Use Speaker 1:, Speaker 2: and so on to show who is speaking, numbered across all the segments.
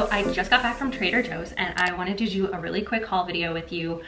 Speaker 1: So I just got back from Trader Joe's and I wanted to do a really quick haul video with you.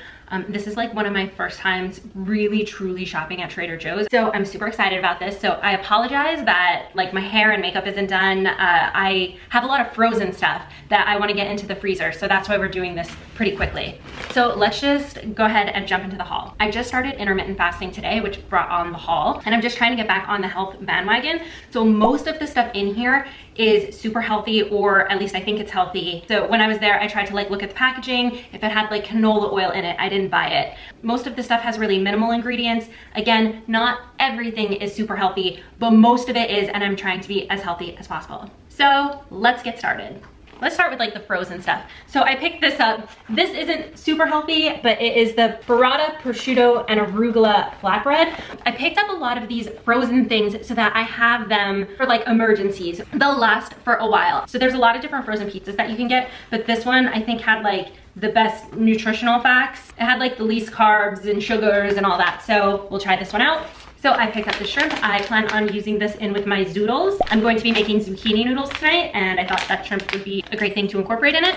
Speaker 1: This is like one of my first times really truly shopping at Trader Joe's. So I'm super excited about this. So I apologize that like my hair and makeup isn't done. I have a lot of frozen stuff that I want to get into the freezer. So that's why we're doing this pretty quickly. So let's just go ahead and jump into the haul. I just started intermittent fasting today, which brought on the haul. And I'm just trying to get back on the health bandwagon. So most of the stuff in here is super healthy, or at least I think it's healthy. So when I was there, I tried to like look at the packaging. If it had like canola oil in it, I didn't buy it. Most of the stuff has really minimal ingredients. Again, not everything is super healthy, but most of it is, and I'm trying to be as healthy as possible. So let's get started. Let's start with like the frozen stuff. So I picked this up. This isn't super healthy, but it is the burrata, prosciutto, and arugula flatbread. I picked up a lot of these frozen things so that I have them for like emergencies. They'll last for a while. So there's a lot of different frozen pizzas that you can get, but this one I think had like the best nutritional facts. It had like the least carbs and sugars and all that. So we'll try this one out. So I picked up the shrimp. I plan on using this in with my zoodles. I'm going to be making zucchini noodles tonight, and I thought that shrimp would be a great thing to incorporate in it.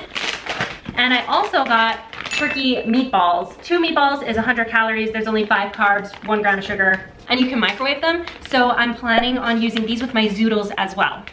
Speaker 1: And I also got turkey meatballs. 2 meatballs is 100 calories. There's only 5 carbs, 1 gram of sugar, and you can microwave them. So I'm planning on using these with my zoodles as well.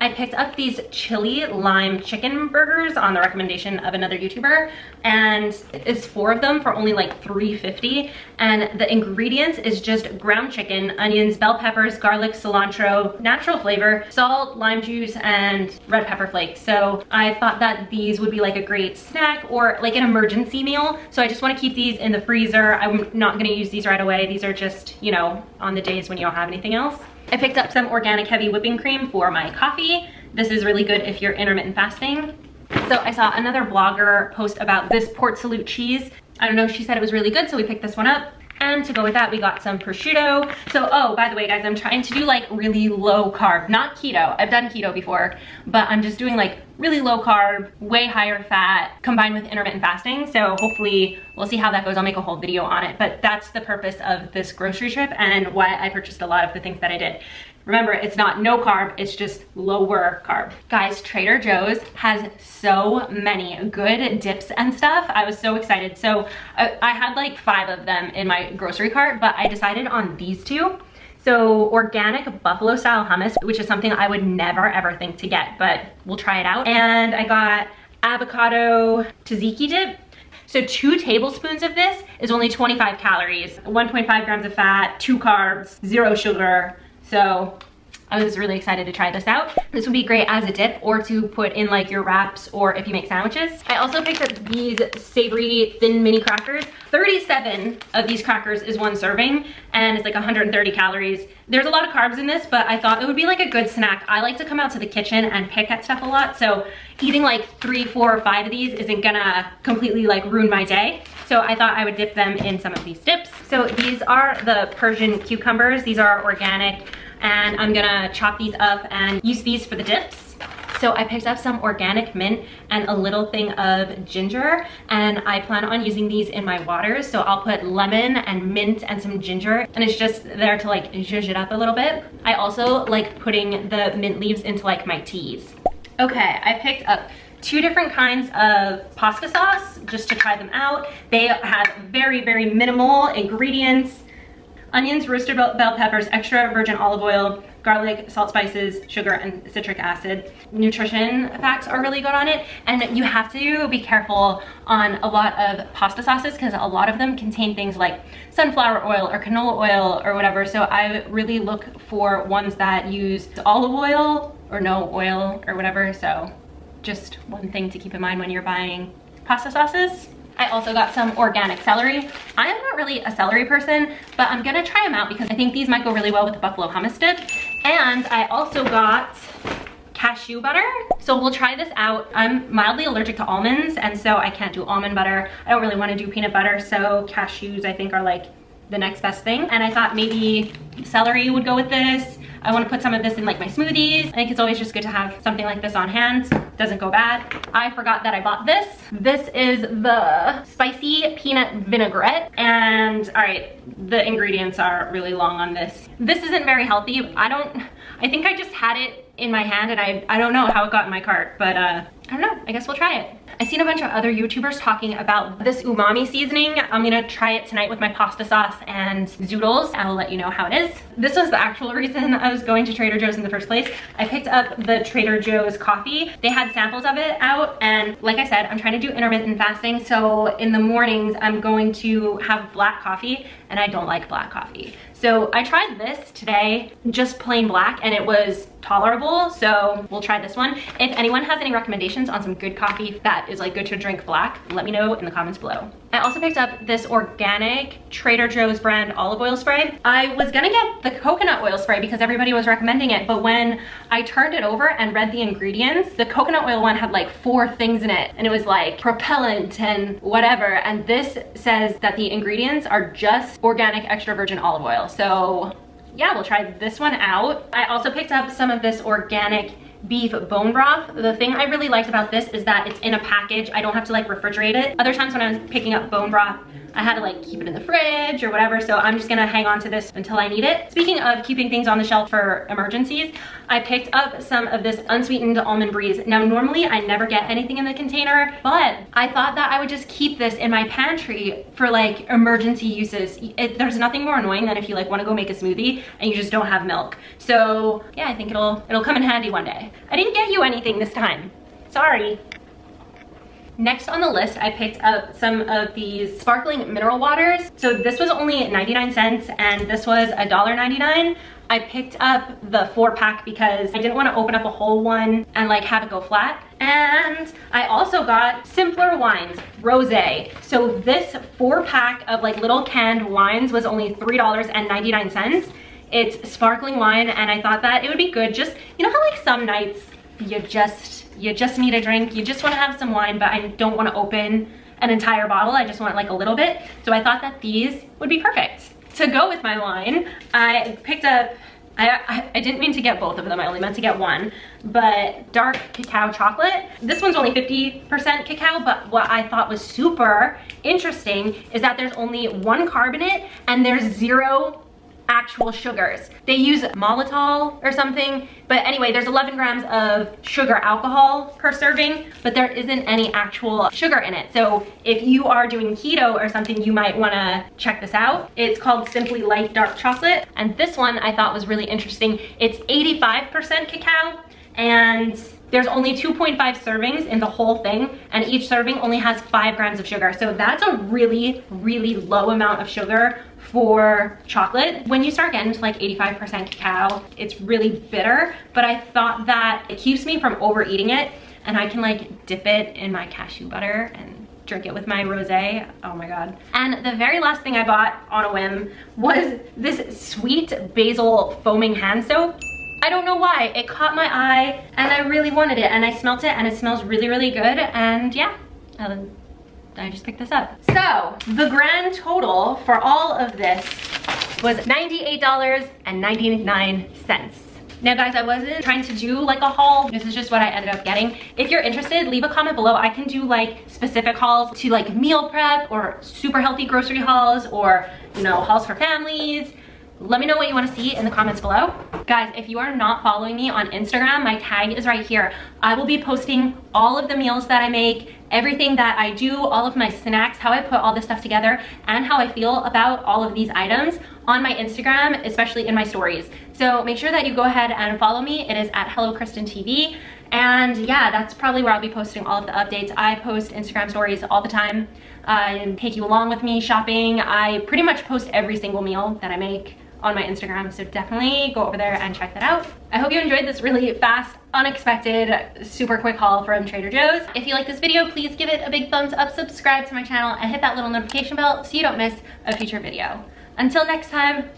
Speaker 1: I picked up these chili lime chicken burgers on the recommendation of another YouTuber, and it's 4 of them for only like $3.50. And the ingredients is just ground chicken, onions, bell peppers, garlic, cilantro, natural flavor, salt, lime juice, and red pepper flakes. So I thought that these would be like a great snack or like an emergency meal. So I just want to keep these in the freezer. I'm not going to use these right away. These are just, you know, on the days when you don't have anything else. I picked up some organic heavy whipping cream for my coffee. This is really good if you're intermittent fasting. So I saw another blogger post about this Port Salut cheese. I don't know, she said it was really good, so we picked this one up. And to go with that, we got some prosciutto. So, oh, by the way, guys, I'm trying to do like really low carb, not keto. I've done keto before, but I'm just doing like really low carb, way higher fat, combined with intermittent fasting. So hopefully we'll see how that goes. I'll make a whole video on it, but that's the purpose of this grocery trip and why I purchased a lot of the things that I did. Remember, it's not no carb, it's just lower carb. Guys, Trader Joe's has so many good dips and stuff. I was so excited. So I had like 5 of them in my grocery cart, but I decided on these 2. So organic buffalo style hummus, which is something I would never ever think to get, but we'll try it out. And I got avocado tzatziki dip. So 2 tablespoons of this is only 25 calories, 1.5 grams of fat, 2 carbs, 0 sugar. So I was really excited to try this out. This would be great as a dip or to put in like your wraps or if you make sandwiches. I also picked up these savory thin mini crackers. 37 of these crackers is 1 serving and it's like 130 calories. There's a lot of carbs in this, but I thought it would be like a good snack. I like to come out to the kitchen and pick at stuff a lot. So eating like 3, 4, or 5 of these isn't gonna completely like ruin my day. So I thought I would dip them in some of these dips. So these are the Persian cucumbers. These are organic, and I'm gonna chop these up and use these for the dips. So I picked up some organic mint and a little thing of ginger, and I plan on using these in my waters. So I'll put lemon and mint and some ginger, and it's just there to like zhuzh it up a little bit. I also like putting the mint leaves into like my teas. Okay, I picked up 2 different kinds of pasta sauce just to try them out. They have very, very minimal ingredients. Onions, roasted bell peppers, extra virgin olive oil, garlic, salt, spices, sugar, and citric acid. Nutrition facts are really good on it, and you have to be careful on a lot of pasta sauces because a lot of them contain things like sunflower oil or canola oil or whatever. So I really look for ones that use olive oil or no oil or whatever. So just one thing to keep in mind when you're buying pasta sauces. I also got some organic celery. I am not really a celery person, but I'm gonna try them out because I think these might go really well with the buffalo hummus dip. And I also got cashew butter. So we'll try this out. I'm mildly allergic to almonds, and so I can't do almond butter. I don't really wanna do peanut butter, so cashews I think are like the next best thing. And I thought maybe celery would go with this. I want to put some of this in like my smoothies. I think it's always just good to have something like this on hand. Doesn't go bad. I forgot that I bought this. This is the spicy peanut vinaigrette. And all right, the ingredients are really long on this. This isn't very healthy. I think I just had it in my hand, and I don't know how it got in my cart, but I don't know, I guess we'll try it. I've seen a bunch of other YouTubers talking about this umami seasoning. I'm gonna try it tonight with my pasta sauce and zoodles. I will let you know how it is. This was the actual reason I was going to Trader Joe's in the first place. I picked up the Trader Joe's coffee. They had samples of it out, and like I said, I'm trying to do intermittent fasting, so in the mornings I'm going to have black coffee, and I don't like black coffee. So I tried this today, just plain black, and it was tolerable, so we'll try this one. If anyone has any recommendations on some good coffee that is like good to drink black, let me know in the comments below. I also picked up this organic Trader Joe's brand olive oil spray. I was gonna get the coconut oil spray because everybody was recommending it, but when I turned it over and read the ingredients, the coconut oil one had like 4 things in it, and it was like propellant and whatever, and this says that the ingredients are just organic extra virgin olive oil. So yeah, we'll try this one out. I also picked up some of this organic beef bone broth. The thing I really liked about this is that it's in a package. I don't have to like refrigerate it. Other times when I was picking up bone broth, I had to like keep it in the fridge or whatever, so I'm just gonna hang on to this until I need it. Speaking of keeping things on the shelf for emergencies, I picked up some of this unsweetened almond breeze. Now normally I never get anything in the container, but I thought that I would just keep this in my pantry for like emergency uses. There's nothing more annoying than if you like wanna go make a smoothie and you just don't have milk. So yeah, I think it'll come in handy one day. I didn't get you anything this time, sorry. Next on the list, I picked up some of these sparkling mineral waters. So this was only 99 cents and this was $1.99. I picked up the 4-pack because I didn't want to open up a whole one and like have it go flat. And I also got simpler wines, rosé. So this 4-pack of like little canned wines was only $3.99. It's sparkling wine, and I thought that it would be good. Just, you know how like some nights you just need a drink, you just want to have some wine, but I don't want to open an entire bottle, I just want like a little bit. So I thought that these would be perfect. To go with my wine, I picked up, I didn't mean to get both of them, I only meant to get one, but dark cacao chocolate. This one's only 50% cacao, but what I thought was super interesting is that there's only 1 carb in it and there's 0 actual sugars. They use maltitol or something, but anyway, there's 11 grams of sugar alcohol per serving, but there isn't any actual sugar in it. So if you are doing keto or something, you might wanna check this out. It's called Simply Light Dark Chocolate, and this one I thought was really interesting. It's 85% cacao, and there's only 2.5 servings in the whole thing, and each serving only has 5 grams of sugar. So that's a really, really low amount of sugar for chocolate. When you start getting to like 85% cacao, it's really bitter, but I thought that it keeps me from overeating it, and I can like dip it in my cashew butter and drink it with my rosé. Oh my god. And the very last thing I bought on a whim was this sweet basil foaming hand soap. I don't know why, it caught my eye and I really wanted it, and I smelt it and it smells really, really good, and yeah, I just picked this up. So the grand total for all of this was $98.99. Now guys, I wasn't trying to do like a haul. This is just what I ended up getting. If you're interested, leave a comment below. I can do like specific hauls to like meal prep or super healthy grocery hauls, or you know, hauls for families. Let me know what you want to see in the comments below. Guys, if you are not following me on Instagram, my tag is right here. I will be posting all of the meals that I make, everything that I do, all of my snacks, how I put all this stuff together, and how I feel about all of these items on my Instagram, especially in my stories. So make sure that you go ahead and follow me. It is at Hello Kristen TV. And yeah, that's probably where I'll be posting all of the updates. I post Instagram stories all the time and take you along with me shopping. I pretty much post every single meal that I make on my Instagram, so definitely go over there and check that out. I hope you enjoyed this really fast, unexpected, super quick haul from Trader Joe's. If you like this video, please give it a big thumbs up, subscribe to my channel, and hit that little notification bell so you don't miss a future video. Until next time.